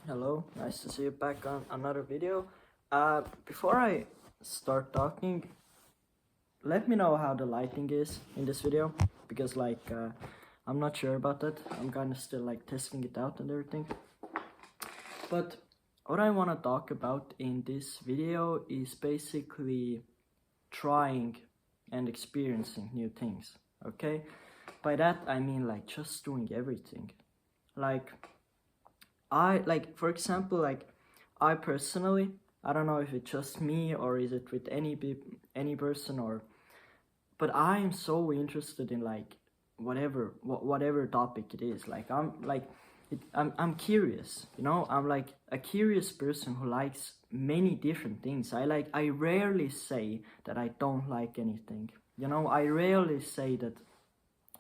Hello, nice to see you back on another video. Before I start talking, let me know how the lighting is in this video because I'm not sure about that. I'm kind of still like testing it out and everything. But what I want to talk about in this video is basically trying and experiencing new things. Okay, by that I mean like just doing everything. Like for example, I personally, I don't know if it's just me or is it with any person, or but I am so interested in like whatever topic it is. I'm curious, you know. I'm like a curious person who likes many different things. I rarely say that I don't like anything, you know. I rarely say that,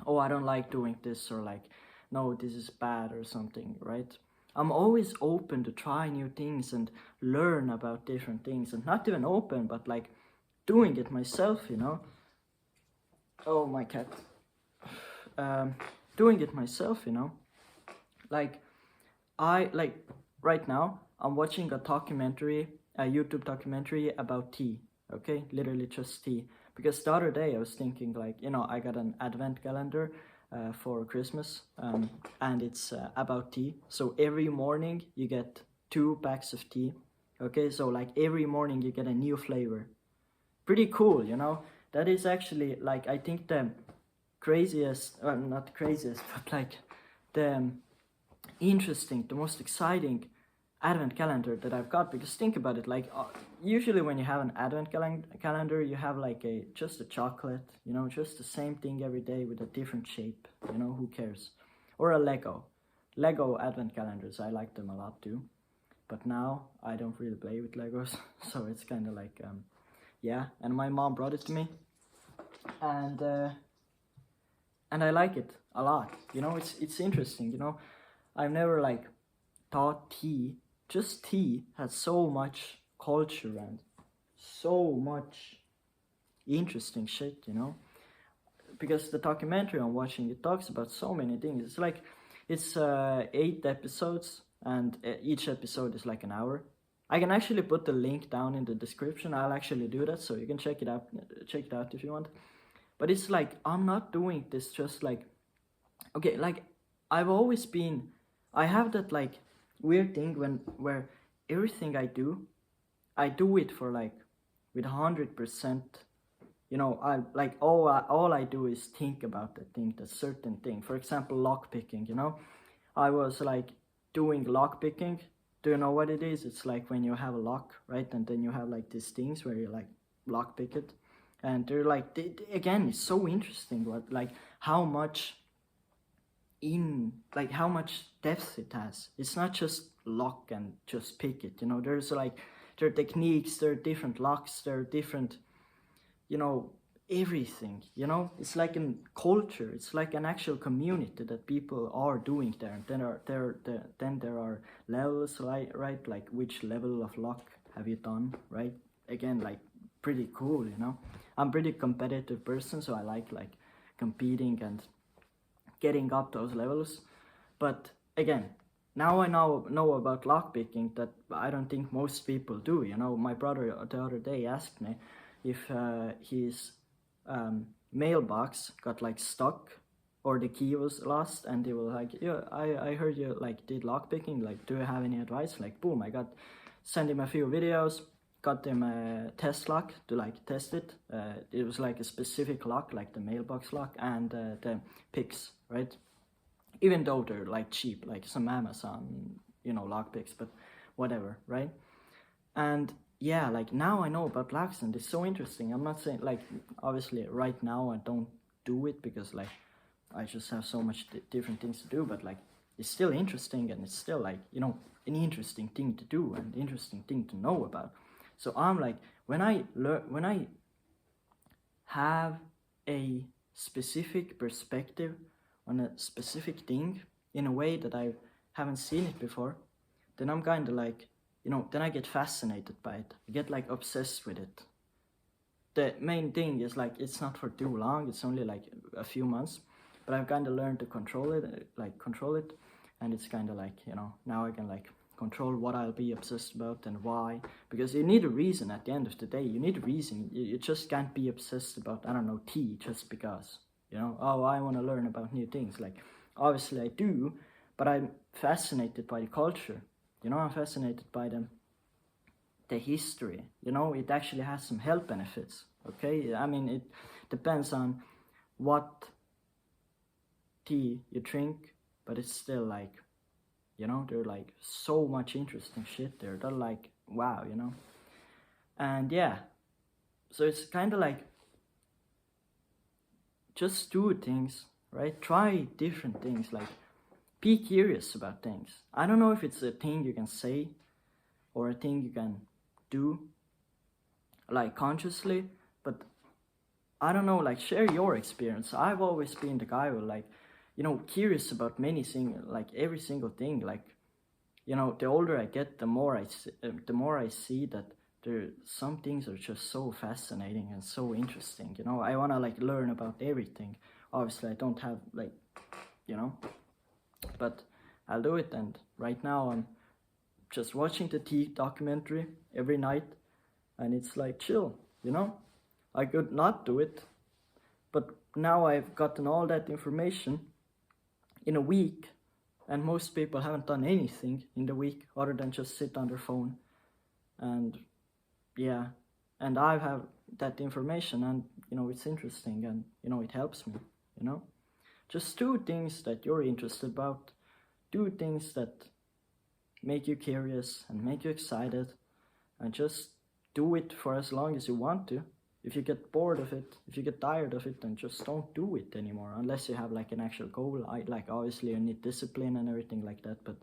oh, I don't like doing this, or like, no, this is bad or something, right? I'm always open to try new things and learn about different things, and not even open, but like doing it myself, you know. Oh, my cat. Um, Doing it myself, you know. Like, I like right now, I'm watching a YouTube documentary about tea, okay? Literally just tea. Because the other day I was thinking, like, you know, I got an advent calendar for Christmas, and it's about tea. So every morning you get 2 packs of tea, okay? So like every morning you get a new flavor. Pretty cool, you know? That is actually like, I think the craziest, well, not craziest, but like the interesting, the most exciting advent calendar that I've got. Because think about it, like usually when you have an advent calendar, you have like just a chocolate, you know, just the same thing every day with a different shape, you know, who cares? Or a Lego advent calendars, I like them a lot too. But now I don't really play with Legos, so it's kind of like yeah. And my mom brought it to me, and uh, and I like it a lot. You know, it's interesting. You know, I've never like thought just tea has so much culture and so much interesting shit. You know, because the documentary I'm watching, it talks about so many things. It's like it's 8 episodes, and each episode is like an hour. I can actually put the link down in the description. I'll actually do that, so you can check it out. Check it out if you want. But it's like I'm not doing this just like, okay, like I've always been, I have that like weird thing where everything I do it for like with 100%. You know, I like all I do is think about that thing, that certain thing. For example, lock picking. You know, I was like doing lock picking. Do you know what it is? It's like when you have a lock, right, and then you have like these things where you like lock pick it, and they're like again, it's so interesting what like how much how much depth it has. It's not just lock and just pick it, you know. There's like, there are techniques, there are different locks, there are different, you know, everything, you know. It's like a culture, it's like an actual community that people are doing there. And then there are levels, right, like which level of lock have you done, right? Again, like pretty cool, you know. I'm pretty competitive person, so I like competing and getting up those levels. But again, now I know about lockpicking that I don't think most people do. You know, my brother the other day asked me if his mailbox got like stuck or the key was lost, and they were like, yeah, I heard you like did lockpicking, like do you have any advice? Like boom, I got sent him a few videos, got them a test lock to like test it. It was like a specific lock, like the mailbox lock, and the picks, right? Even though they're like cheap, like some Amazon, you know, lockpicks, but whatever, right? And yeah, like now I know about locks, and it's so interesting. I'm not saying like, obviously right now I don't do it because like I just have so much different things to do, but like it's still interesting, and it's still like, you know, an interesting thing to do and interesting thing to know about. So I'm like, when I have a specific perspective on a specific thing in a way that I haven't seen it before, then I'm kind of like, you know, then I get fascinated by it. I get like obsessed with it. The main thing is like, it's not for too long, it's only like a few months, but I've kind of learned to control it, and it's kind of like, you know, now I can like control what I'll be obsessed about and why, because you need a reason at the end of the day. You need a reason. You just can't be obsessed about, I don't know, tea just because, you know, oh, I want to learn about new things. Like, obviously I do, but I'm fascinated by the culture, you know, I'm fascinated by the history, you know, it actually has some health benefits, okay? I mean, it depends on what tea you drink, but it's still like, you know, there's like so much interesting shit there. They're like, wow, you know. And yeah, so it's kind of like, just do things, right? Try different things, like be curious about things. I don't know if it's a thing you can say or a thing you can do like consciously, but I don't know, like share your experience. I've always been the guy who like, you know, curious about many things, like every single thing. Like, you know, the older I get, the more I see that some things are just so fascinating and so interesting. You know, I wanna like learn about everything. Obviously, I don't have like, you know, but I'll do it. And right now, I'm just watching the tea documentary every night, and it's like chill. You know, I could not do it, but now I've gotten all that information in a week, and most people haven't done anything in the week other than just sit on their phone. And yeah, and I have that information, and you know, it's interesting, and you know, it helps me, you know. Just do things that you're interested about, do things that make you curious and make you excited, and just do it for as long as you want to. If you get bored of it, if you get tired of it, then just don't do it anymore, unless you have like an actual goal. Like obviously you need discipline and everything like that, but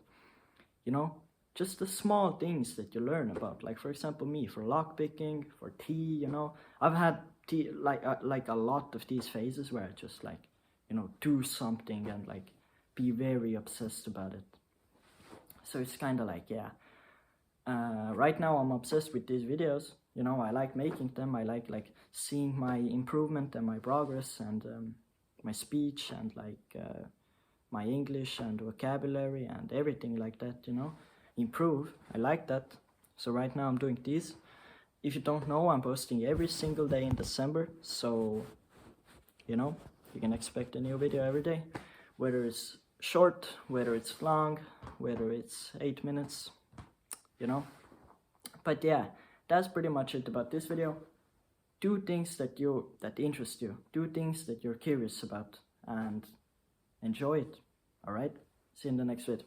you know, just the small things that you learn about. Like for example, me, for lockpicking, for tea, you know, I've had tea like a lot of these phases where I just like, you know, do something and like be very obsessed about it. So it's kind of like, yeah. Right now I'm obsessed with these videos. You know, I like making them. I like seeing my improvement and my progress, and my speech, and like my English and vocabulary and everything like that, you know, improve. I like that. So right now I'm doing this. If you don't know, I'm posting every single day in December, so you know, you can expect a new video every day, whether it's short, whether it's long, whether it's 8 minutes, you know. But yeah, that's pretty much it about this video. Do things that interest you, do things that you're curious about, and enjoy it. All right, see you in the next video.